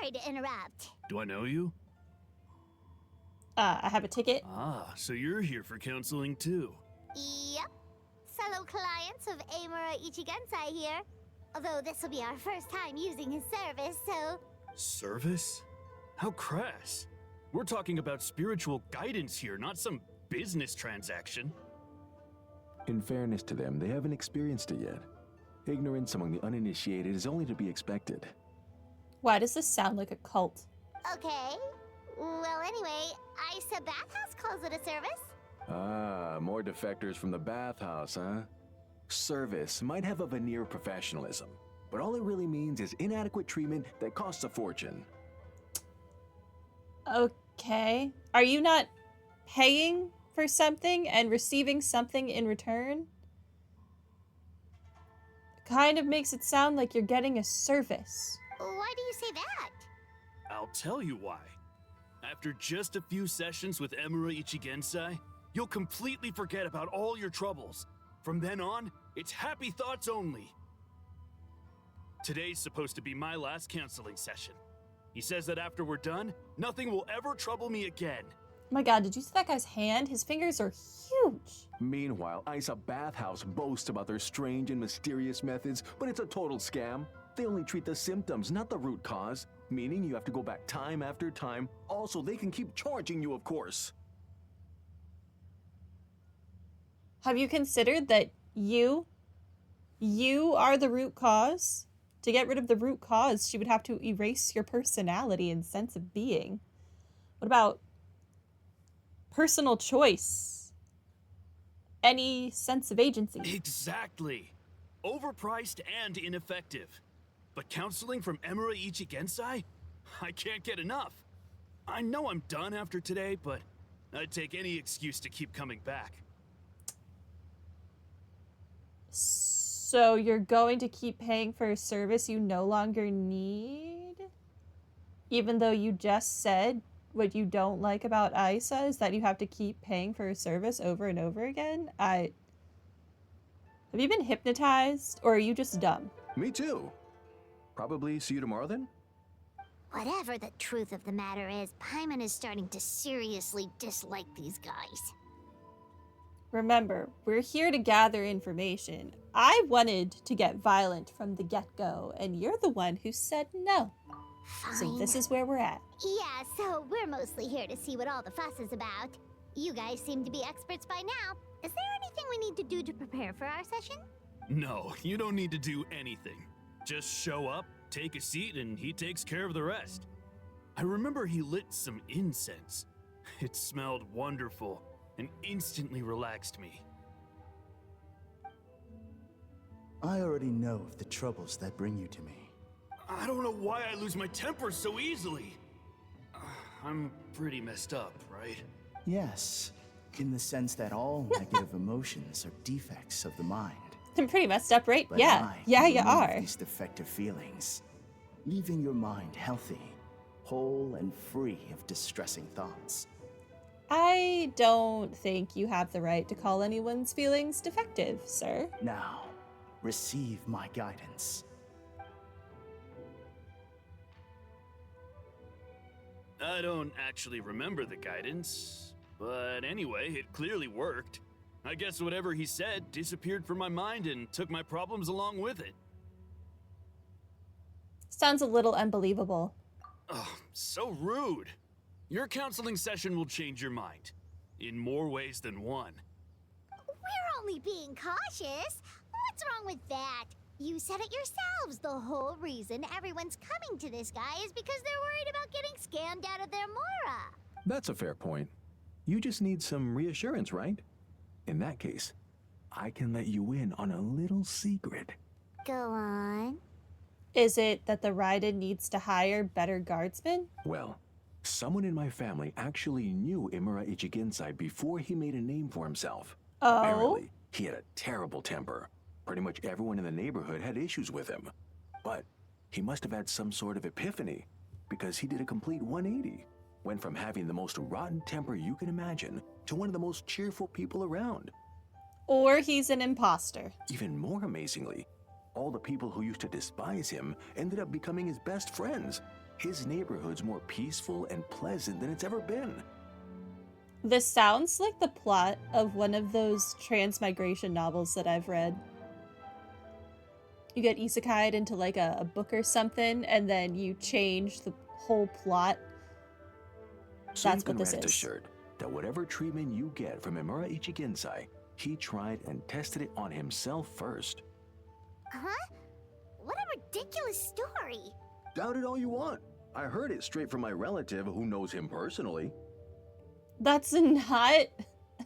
Sorry to interrupt. Do I know you? I have a ticket. Ah, so you're here for counseling too. Yep. Fellow clients of Amura Ichigensai here. Although this will be our first time using his service, so... Service? How crass. We're talking about spiritual guidance here, not some business transaction. In fairness to them, they haven't experienced it yet. Ignorance among the uninitiated is only to be expected. Why does this sound like a cult? Okay. Well, anyway, Aisa Bathhouse calls it a service. Ah, more defectors from the Bathhouse, huh? Service might have a veneer of professionalism, but all it really means is inadequate treatment that costs a fortune. Okay. Are you not paying for something and receiving something in return? Kind of makes it sound like you're getting a service. Why do you say that? I'll tell you why. After just a few sessions with Emura Ichigensai, you'll completely forget about all your troubles. From then on, it's happy thoughts only. Today's supposed to be my last counseling session. He says that after we're done, nothing will ever trouble me again. Oh my god, did you see that guy's hand? His fingers are huge. Meanwhile, Aisa Bathhouse boasts about their strange and mysterious methods, but it's a total scam. They only treat the symptoms, not the root cause, meaning you have to go back time after time. Also, they can keep charging you, of course. Have you considered that you are the root cause? To get rid of the root cause, she would have to erase your personality and sense of being. What about personal choice? Any sense of agency? Exactly. Overpriced and ineffective. But counseling from Emura Ichigensai? I can't get enough. I know I'm done after today, but I'd take any excuse to keep coming back. So you're going to keep paying for a service you no longer need? Even though you just said what you don't like about Aisa is that you have to keep paying for a service over and over again? Have you been hypnotized, or are you just dumb? Me too. Probably see you tomorrow then? Whatever the truth of the matter is, Paimon is starting to seriously dislike these guys. Remember, we're here to gather information. I wanted to get violent from the get-go, and you're the one who said no. Fine. So this is where we're at. Yeah, so we're mostly here to see what all the fuss is about. You guys seem to be experts by now. Is there anything we need to do to prepare for our session? No, you don't need to do anything. Just show up, take a seat, and he takes care of the rest. I remember he lit some incense. It smelled wonderful and instantly relaxed me. I already know of the troubles that bring you to me. I don't know why I lose my temper so easily. I'm pretty messed up, right? Yes, in the sense that all negative emotions are defects of the mind. I'm pretty messed up, right? But Yeah, I you remove are. these defective feelings, leaving your mind healthy, whole, and free of distressing thoughts. I don't think you have the right to call anyone's feelings defective, sir. Now, receive my guidance. I don't actually remember the guidance, but anyway, it clearly worked. I guess whatever he said disappeared from my mind and took my problems along with it. Sounds a little unbelievable. Ugh, so rude. Your counseling session will change your mind. In more ways than one. We're only being cautious. What's wrong with that? You said it yourselves. The whole reason everyone's coming to this guy is because they're worried about getting scammed out of their Mora. That's a fair point. You just need some reassurance, right? In that case, I can let you in on a little secret. Go on. Is it that the Raiden needs to hire better guardsmen? Well, someone in my family actually knew Imura Ichigensai before he made a name for himself. Oh? Apparently, he had a terrible temper. Pretty much everyone in the neighborhood had issues with him. But he must have had some sort of epiphany, because he did a complete 180. Went from having the most rotten temper you can imagine to one of the most cheerful people around. Or he's an imposter. Even more amazingly, all the people who used to despise him ended up becoming his best friends. his neighborhood's more peaceful and pleasant than it's ever been. This sounds like the plot of one of those transmigration novels that I've read. You get isekai'd into like a book or something, and then you change the whole plot. So That's you can what this rest is. assured that whatever treatment you get from Imura Ichigensai, he tried and tested it on himself first. Huh? What a ridiculous story. Doubt it all you want. I heard it straight from my relative who knows him personally. That's not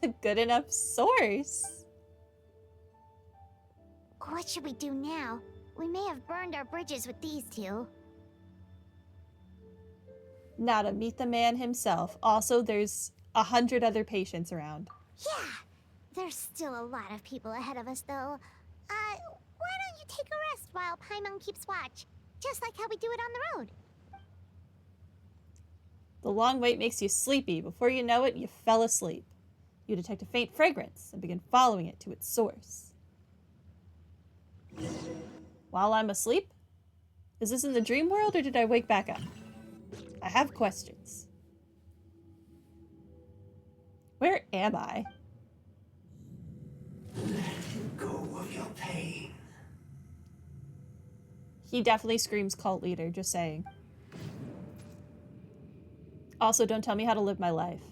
a good enough source. What should we do now? We may have burned our bridges with these two. Now to meet the man himself. Also, there's 100 other patients around. Yeah, there's still a lot of people ahead of us, though. Why don't you take a rest while Paimon keeps watch? Just like how we do it on the road. The long wait makes you sleepy. Before you know it, you fell asleep. You detect a faint fragrance and begin following it to its source. While I'm asleep? Is this in the dream world or did I wake back up? I have questions. Where am I? Let go of your pain. He definitely screams cult leader, just saying. Also, don't tell me how to live my life.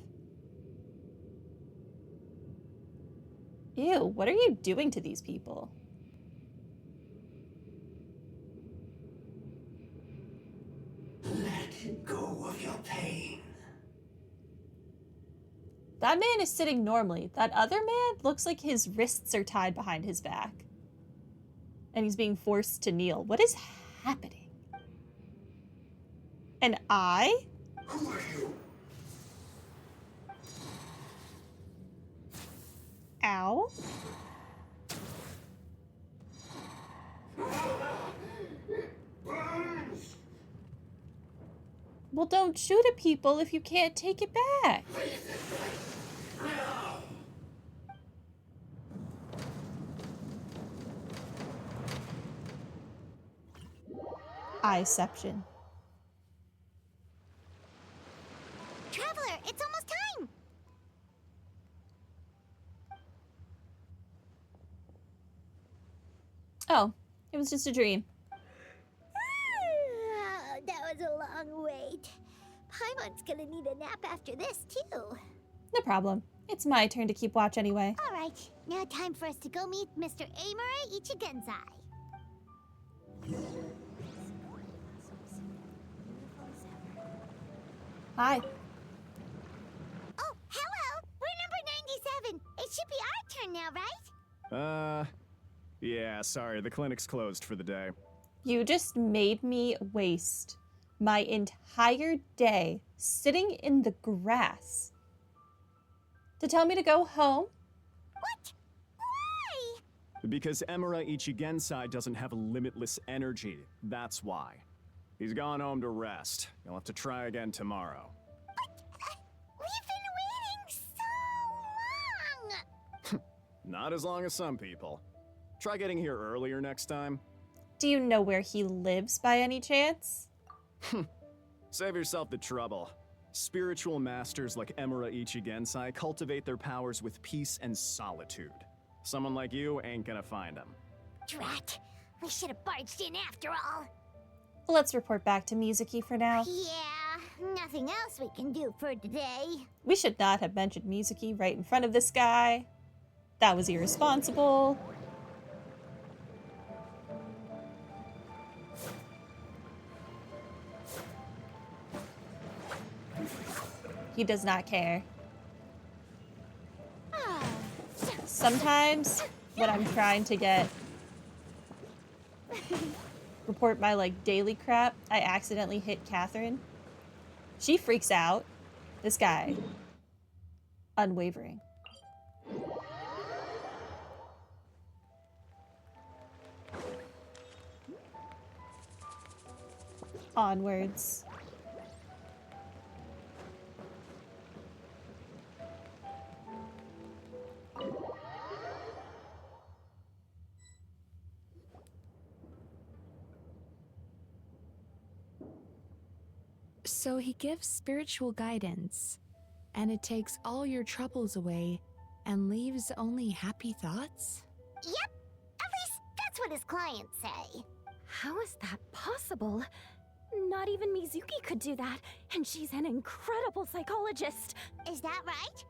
Ew, what are you doing to these people? Let go of your pain. That man is sitting normally. That other man looks like his wrists are tied behind his back. And he's being forced to kneel. What is happening? And I? Who are you? Ow. Well, don't shoot at people if you can't take it back. Eyeception. Traveler, it's almost time! Oh, it was just a dream. That was a long wait. Paimon's gonna need a nap after this, too. No problem. It's my turn to keep watch anyway. All right, now time for us to go meet Mr. Amure Ichigensai. Hi. Oh, hello! We're number 97. It should be our turn now, right? Yeah, sorry, the clinic's closed for the day. You just made me waste my entire day sitting in the grass to tell me to go home? What? Why? Because Emura Ichigensai doesn't have limitless energy, that's why. He's gone home to rest. You'll have to try again tomorrow. We've been waiting so long! Not as long as some people. Try getting here earlier next time. Do you know where he lives by any chance? Save yourself the trouble. Spiritual masters like Emura Ichigensai cultivate their powers with peace and solitude. Someone like you ain't gonna find him. Drat! We should have barged in after all. Let's report back to Mizuki for now. Yeah, nothing else we can do for today. We should not have mentioned Mizuki right in front of this guy. That was irresponsible. He does not care. Sometimes when I'm trying to report my like daily crap, I accidentally hit Catherine. She freaks out. This guy, unwavering. Onwards. So he gives spiritual guidance, and it takes all your troubles away and leaves only happy thoughts? Yep, at least that's what his clients say. How is that possible? Not even Mizuki could do that, and she's an incredible psychologist. Is that right?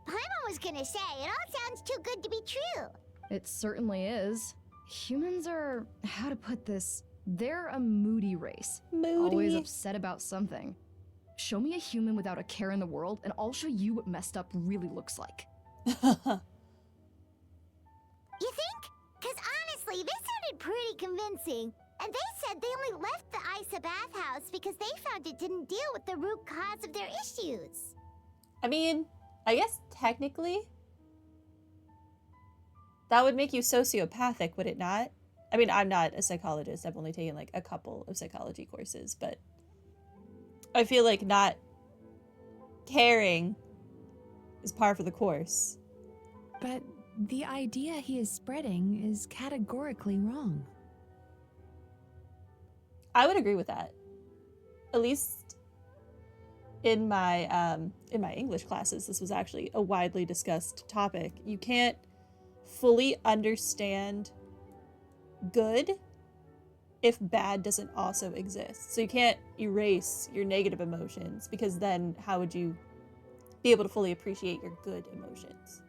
Paimon was gonna say, it all sounds too good to be true. It certainly is. Humans are, how to put this, they're a moody race. Moody. Always upset about something. Show me a human without a care in the world, and I'll show you what messed up really looks like. You think? Because honestly, this sounded pretty convincing. And they said they only left the Aisa Bathhouse because they found it didn't deal with the root cause of their issues. I mean, I guess technically that would make you sociopathic, would it not? I mean, I'm not a psychologist. I've only taken like a couple of psychology courses, but I feel like not caring is par for the course. But the idea he is spreading is categorically wrong. I would agree with that. At least in my English classes, this was actually a widely discussed topic. You can't fully understand good if bad doesn't also exist. So you can't erase your negative emotions, because then how would you be able to fully appreciate your good emotions?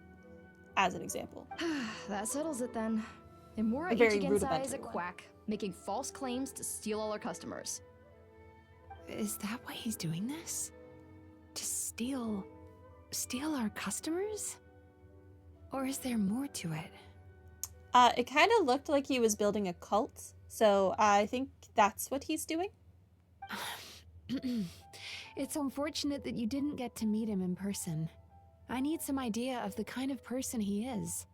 As an example. That settles it then. Imura A very Ichigensai is a rudimentary one. quack, making false claims to steal all our customers. Is that why he's doing this? To steal our customers? Or is there more to it? It kind of looked like he was building a cult, so I think that's what he's doing. It's unfortunate that you didn't get to meet him in person. I need some idea of the kind of person he is.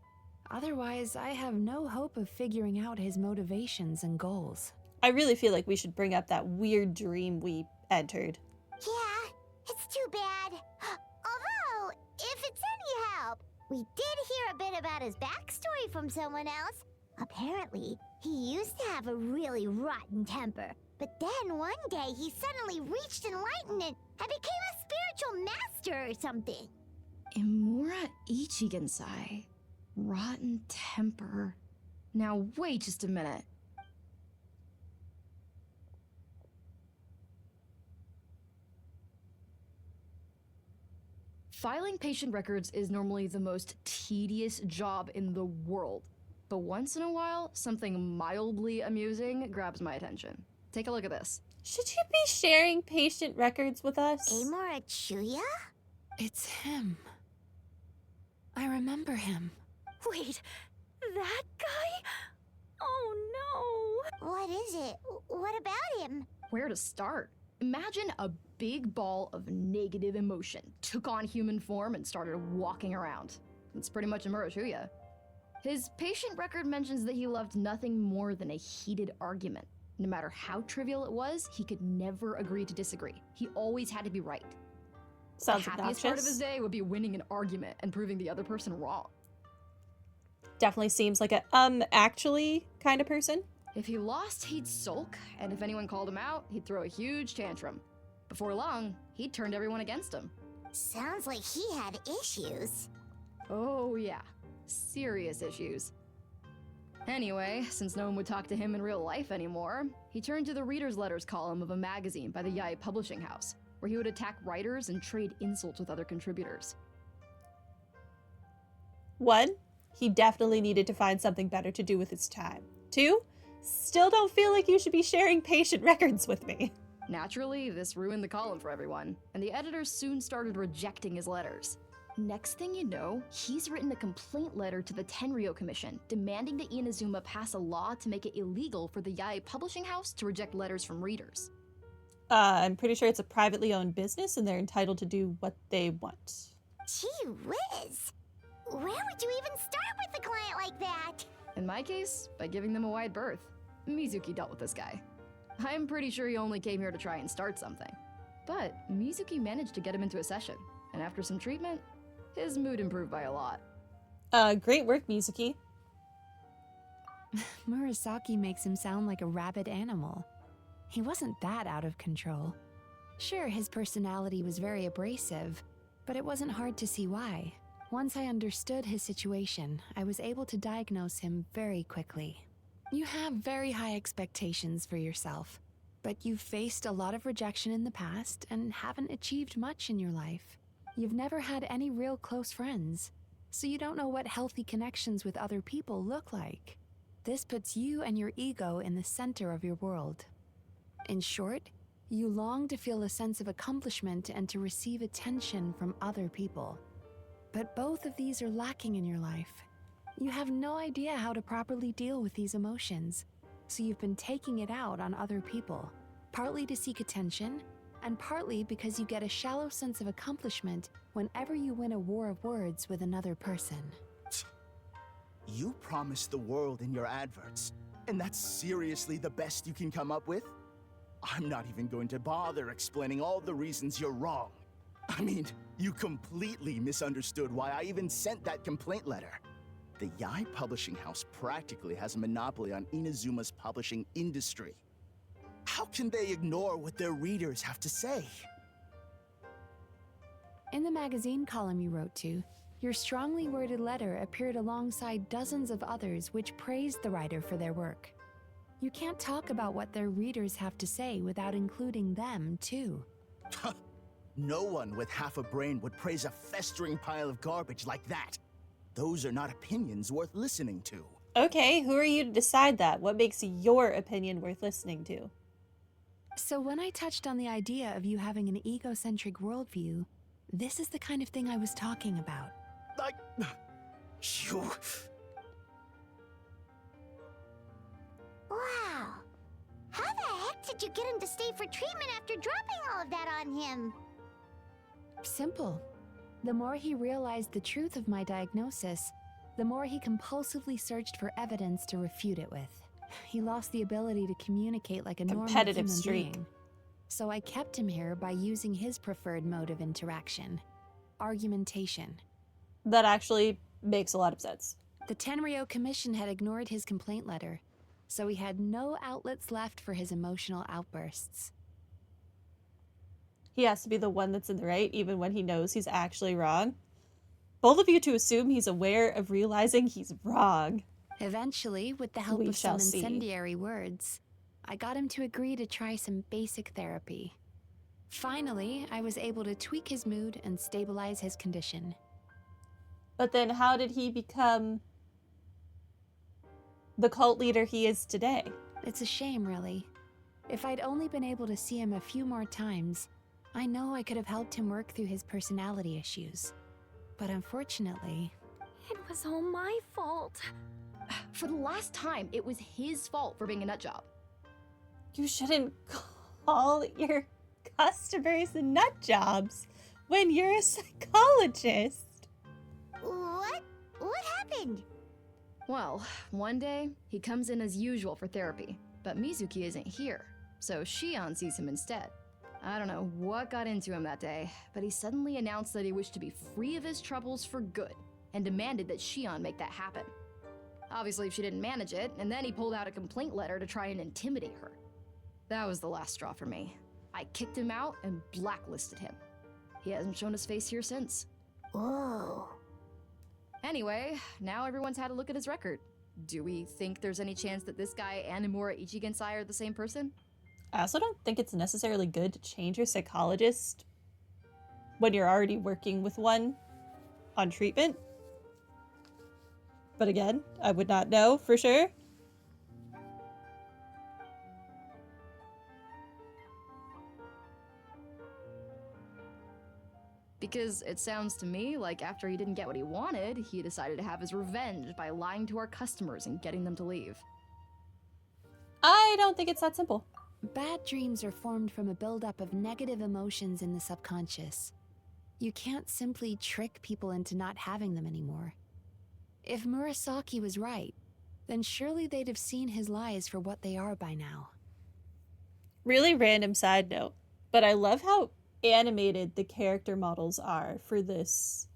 Otherwise, I have no hope of figuring out his motivations and goals. I really feel like we should bring up that weird dream we entered. Yeah, it's too bad. Although, if it's any help, we did hear a bit about his backstory from someone else. Apparently, he used to have a really rotten temper. But then one day he suddenly reached enlightenment and became a spiritual master or something. Imura Ichigensai. Rotten temper. Now wait just a minute. Filing patient records is normally the most tedious job in the world. But once in a while, something mildly amusing grabs my attention. Take a look at this. Should you be sharing patient records with us? Amora Chuya? It's him. I remember him. Wait, that guy? Oh no! What is it? What about him? Where to start? Imagine a big ball of negative emotion took on human form and started walking around. It's pretty much Imura Chuya. His patient record mentions that he loved nothing more than a heated argument. No matter how trivial it was, he could never agree to disagree. He always had to be right. Sounds The happiest part of his obnoxious. day would be winning an argument and proving the other person wrong. Definitely seems like a actually kind of person. If he lost, he'd sulk, and if anyone called him out, he'd throw a huge tantrum. Before long, he'd turned everyone against him. Sounds like he had issues. Oh yeah, serious issues. Anyway, since no one would talk to him in real life anymore, he turned to the reader's letters column of a magazine by the Yae Publishing House, where he would attack writers and trade insults with other contributors. 1, he definitely needed to find something better to do with his time. 2, still don't feel like you should be sharing patient records with me. Naturally, this ruined the column for everyone, and the editors soon started rejecting his letters. Next thing you know, he's written a complaint letter to the Tenryo Commission, demanding that Inazuma pass a law to make it illegal for the Yae Publishing House to reject letters from readers. I'm pretty sure it's a privately owned business and they're entitled to do what they want. Gee whiz. Where would you even start with a client like that? In my case, by giving them a wide berth. Mizuki dealt with this guy. I'm pretty sure he only came here to try and start something. But Mizuki managed to get him into a session, and after some treatment, his mood improved by a lot. Great work, Mizuki. Murasaki makes him sound like a rabid animal. He wasn't that out of control. Sure, his personality was very abrasive, but it wasn't hard to see why. Once I understood his situation, I was able to diagnose him very quickly. You have very high expectations for yourself, but you've faced a lot of rejection in the past and haven't achieved much in your life. You've never had any real close friends, so you don't know what healthy connections with other people look like. This puts you and your ego in the center of your world. In short, you long to feel a sense of accomplishment and to receive attention from other people. But both of these are lacking in your life. You have no idea how to properly deal with these emotions, so you've been taking it out on other people, partly to seek attention, and partly because you get a shallow sense of accomplishment whenever you win a war of words with another person. You promised the world in your adverts, and that's seriously the best you can come up with? I'm not even going to bother explaining all the reasons you're wrong. I mean, you completely misunderstood why I even sent that complaint letter. The Yai Publishing House practically has a monopoly on Inazuma's publishing industry. How can they ignore what their readers have to say? In the magazine column you wrote to, your strongly worded letter appeared alongside dozens of others which praised the writer for their work. You can't talk about what their readers have to say without including them, too. No one with half a brain would praise a festering pile of garbage like that. Those are not opinions worth listening to. Okay, who are you to decide that? What makes your opinion worth listening to? So when I touched on the idea of you having an egocentric worldview, this is the kind of thing I was talking about. You... Wow. How the heck did you get him to stay for treatment after dropping all of that on him? Simple. The more he realized the truth of my diagnosis, the more he compulsively searched for evidence to refute it with. He lost the ability to communicate like a normal Competitive human streak. being. So I kept him here by using his preferred mode of interaction: argumentation. That actually makes a lot of sense. The Tenryo Commission had ignored his complaint letter, so he had no outlets left for his emotional outbursts. He has to be the one that's in the right, even when he knows he's actually wrong. Bold of you to assume he's aware of realizing he's wrong. Eventually, with the help We of some shall see. incendiary words, I got him to agree to try some basic therapy. Finally, I was able to tweak his mood and stabilize his condition. But then how did he become the cult leader he is today? It's a shame, really. If I'd only been able to see him a few more times, I know I could have helped him work through his personality issues. But unfortunately... It was all my fault. For the last time, it was his fault for being a nut job. You shouldn't call your customers nut jobs when you're a psychologist. What happened? Well, one day, he comes in as usual for therapy, but Mizuki isn't here, so Shion sees him instead. I don't know what got into him that day, but he suddenly announced that he wished to be free of his troubles for good, and demanded that Shion make that happen. Obviously, she didn't manage it, and then he pulled out a complaint letter to try and intimidate her. That was the last straw for me. I kicked him out and blacklisted him. He hasn't shown his face here since. Whoa. Anyway, now everyone's had a look at his record. Do we think there's any chance that this guy and Nomura Ichigensai are the same person? I also don't think it's necessarily good to change your psychologist when you're already working with one on treatment. But again, I would not know for sure. Because it sounds to me like after he didn't get what he wanted, he decided to have his revenge by lying to our customers and getting them to leave. I don't think it's that simple. Bad dreams are formed from a buildup of negative emotions in the subconscious. You can't simply trick people into not having them anymore. If Murasaki was right, then surely they'd have seen his lies for what they are by now. Really random side note, but I love how animated the character models are for this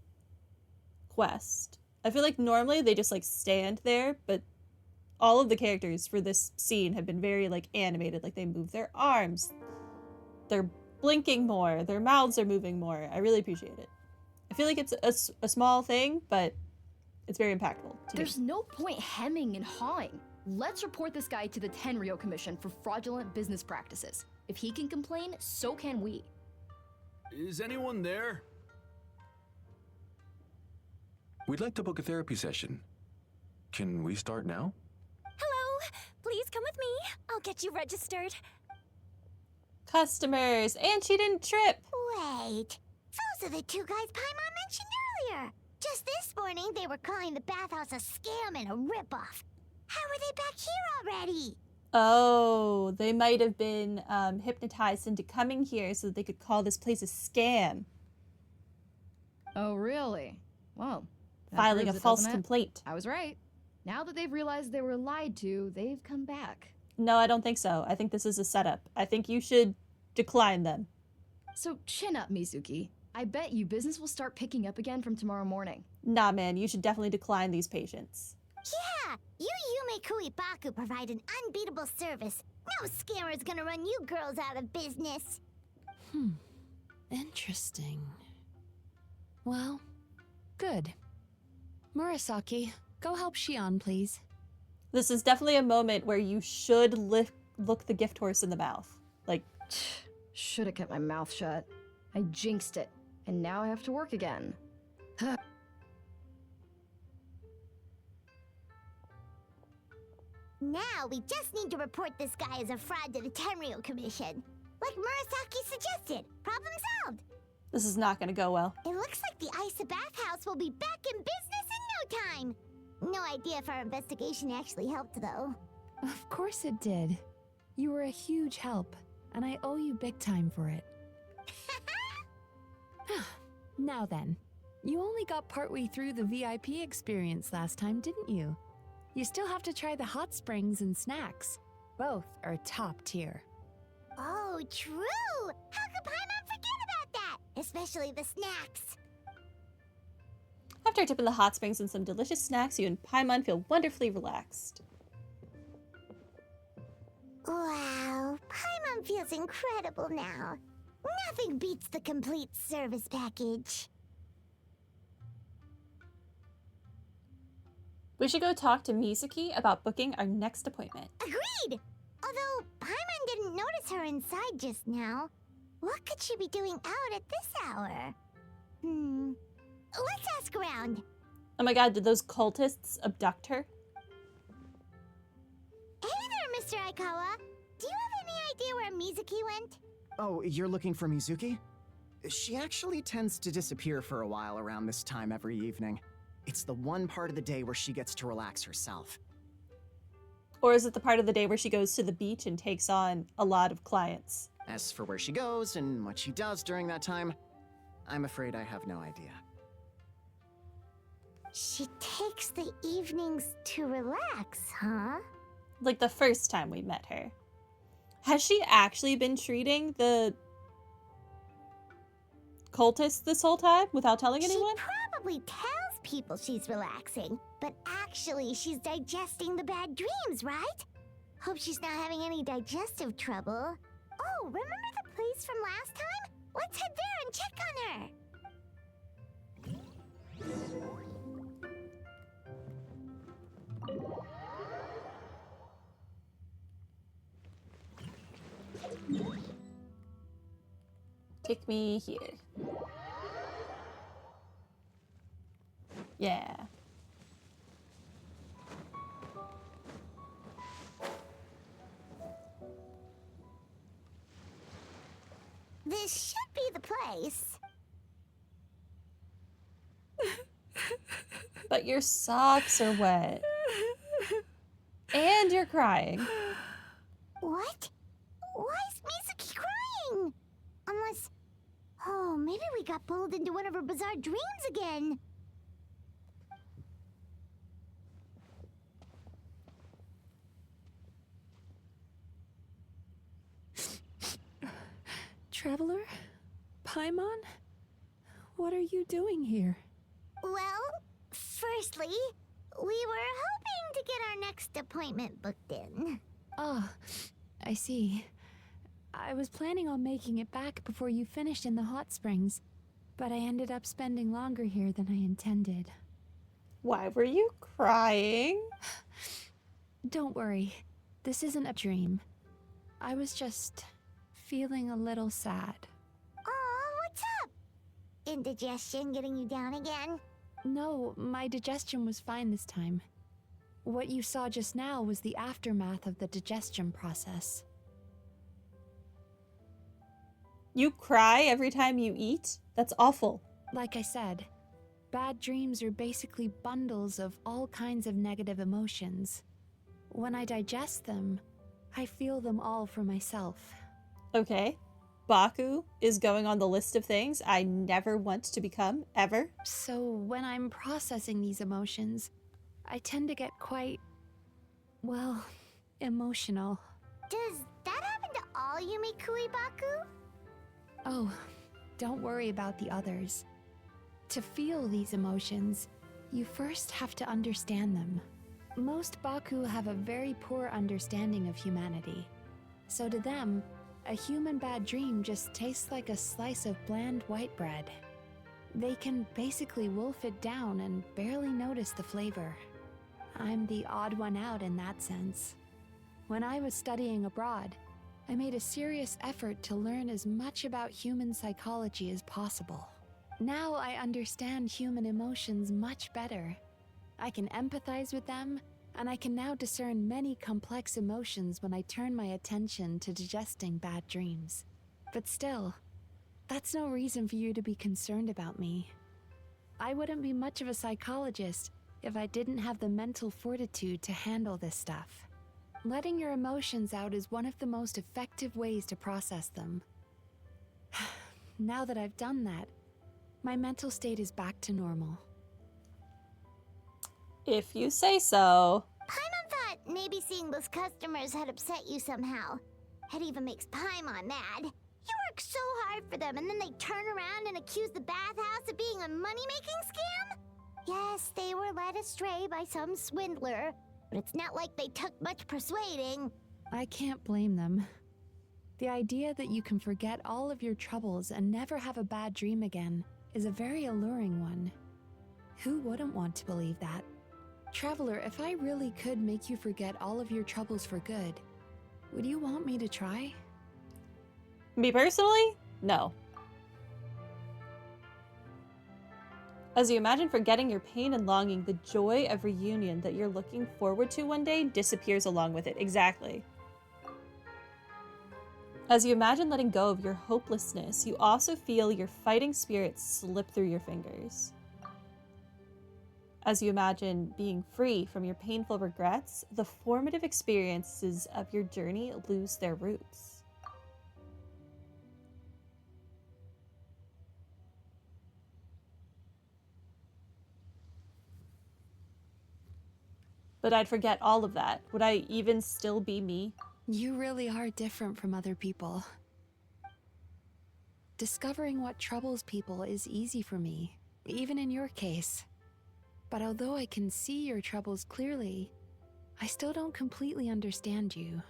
quest. I feel like normally they just like stand there, but all of the characters for this scene have been very like animated. Like they move their arms, their blinking more. Their mouths are moving more. I really appreciate it. I feel like it's a small thing, but it's very impactful to me. There's no point hemming and hawing. Let's report this guy to the Tenryo Commission for fraudulent business practices. If he can complain, so can we. Is anyone there? We'd like to book a therapy session. Can we start now? Hello, please come with me. I'll get you registered. Customers, and she didn't trip. Wait, those are the two guys Paimon mentioned earlier. Just this morning, they were calling the Bathhouse a scam and a ripoff. How are they back here already? Oh, they might have been hypnotized into coming here so that they could call this place a scam. Oh, really? Well, that Filing a proves it, false doesn't it? complaint. I was right. Now that they've realized they were lied to, they've come back. No, I don't think so. I think this is a setup. I think you should decline them. So chin up, Mizuki. I bet you business will start picking up again from tomorrow morning. Nah, man, you should definitely decline these patients. Yeah, you Yume Kuibaku provide an unbeatable service. No scammer's gonna run you girls out of business. Interesting. Well, good. Murasaki, go help Shion, please. This is definitely a moment where you should look the gift horse in the mouth. Like, Should have kept my mouth shut. I jinxed it, and now I have to work again. Now we just need to report this guy as a fraud to the Tenryo Commission. Like Murasaki suggested. Problem solved. this is not gonna go well. It looks like the Aisa Bathhouse will be back in business in no time. No idea if our investigation actually helped, though. Of course it did. You were a huge help, and I owe you big time for it. Now then, you only got partway through the VIP experience last time, didn't you? You still have to try the hot springs and snacks. Both are top tier. Oh, true! How could Paimon forget about that? Especially the snacks. After a dip in the hot springs and some delicious snacks, you and Paimon feel wonderfully relaxed. Wow, Paimon feels incredible now. Nothing beats the complete service package. We should go talk to Mizuki about booking our next appointment. Agreed! Although Paimon didn't notice her inside just now. What could she be doing out at this hour? Let's ask around. Oh my god, did those cultists abduct her? Hey there, Mr. Aikawa. Do you have any idea where Mizuki went? Oh, you're looking for Mizuki? She actually tends to disappear for a while around this time every evening. It's the one part of the day where she gets to relax herself. Or is it the part of the day where she goes to the beach and takes on a lot of clients? As for where she goes and what she does during that time, I'm afraid I have no idea. She takes the evenings to relax, huh? Like the first time we met her. Has she actually been treating the cultists this whole time without telling anyone? She probably tells people she's relaxing, but actually she's digesting the bad dreams, right? Hope she's not having any digestive trouble. Oh, remember the place from last time? Let's head there and check on her. Take me here. Yeah. This should be the place. But your socks are wet. And you're crying. What? Why is Mizuki crying? Unless... Oh, maybe we got pulled into one of her bizarre dreams again. Traveler? Paimon? What are you doing here? Well, firstly, we were hoping to get our next appointment booked in. Oh, I see. I was planning on making it back before you finished in the hot springs, but I ended up spending longer here than I intended. Why were you crying? Don't worry, this isn't a dream. I was just feeling a little sad. Oh, what's up? Indigestion getting you down again? No, my digestion was fine this time. What you saw just now was the aftermath of the digestion process. You cry every time you eat? That's awful. Like I said, bad dreams are basically bundles of all kinds of negative emotions. When I digest them, I feel them all for myself. Okay. Baku is going on the list of things I never want to become, ever. So when I'm processing these emotions, I tend to get quite, well, emotional. Does that happen to all Yumikui Baku? Oh, don't worry about the others. To feel these emotions, you first have to understand them. Most Baku have a very poor understanding of humanity. So to them, a human bad dream just tastes like a slice of bland white bread. They can basically wolf it down and barely notice the flavor. I'm the odd one out in that sense. When I was studying abroad, I made a serious effort to learn as much about human psychology as possible. Now I understand human emotions much better. I can empathize with them, and I can now discern many complex emotions when I turn my attention to digesting bad dreams. But still, that's no reason for you to be concerned about me. I wouldn't be much of a psychologist if I didn't have the mental fortitude to handle this stuff. Letting your emotions out is one of the most effective ways to process them. Now that I've done that, my mental state is back to normal. If you say so. Paimon thought maybe seeing those customers had upset you somehow. It even makes Paimon mad. You work so hard for them and then they turn around and accuse the Bathhouse of being a money-making scam? Yes, they were led astray by some swindler, but it's not like they took much persuading. I can't blame them. The idea that you can forget all of your troubles and never have a bad dream again is a very alluring one. Who wouldn't want to believe that? Traveler, if I really could make you forget all of your troubles for good, would you want me to try? Me personally? No. As you imagine forgetting your pain and longing, the joy of reunion that you're looking forward to one day disappears along with it. Exactly. As you imagine letting go of your hopelessness, you also feel your fighting spirit slip through your fingers. As you imagine being free from your painful regrets, the formative experiences of your journey lose their roots. But I'd forget all of that. Would I even still be me? You really are different from other people. Discovering what troubles people is easy for me, even in your case. But although I can see your troubles clearly, I still don't completely understand you.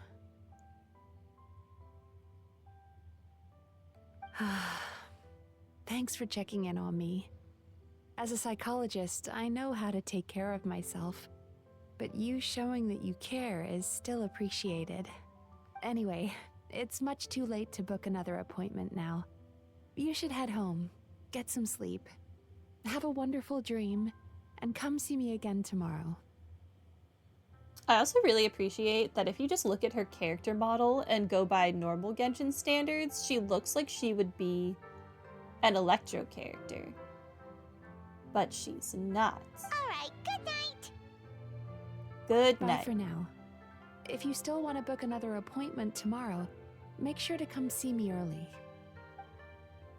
Thanks for checking in on me. As a psychologist, I know how to take care of myself, but you showing that you care is still appreciated. Anyway, it's much too late to book another appointment now. You should head home, get some sleep, have a wonderful dream, and come see me again tomorrow. I also really appreciate that if you just look at her character model and go by normal Genshin standards, she looks like she would be an Electro character. But she's not. Alright, good night! Good Bye night. for now. If you still want to book another appointment tomorrow, make sure to come see me early.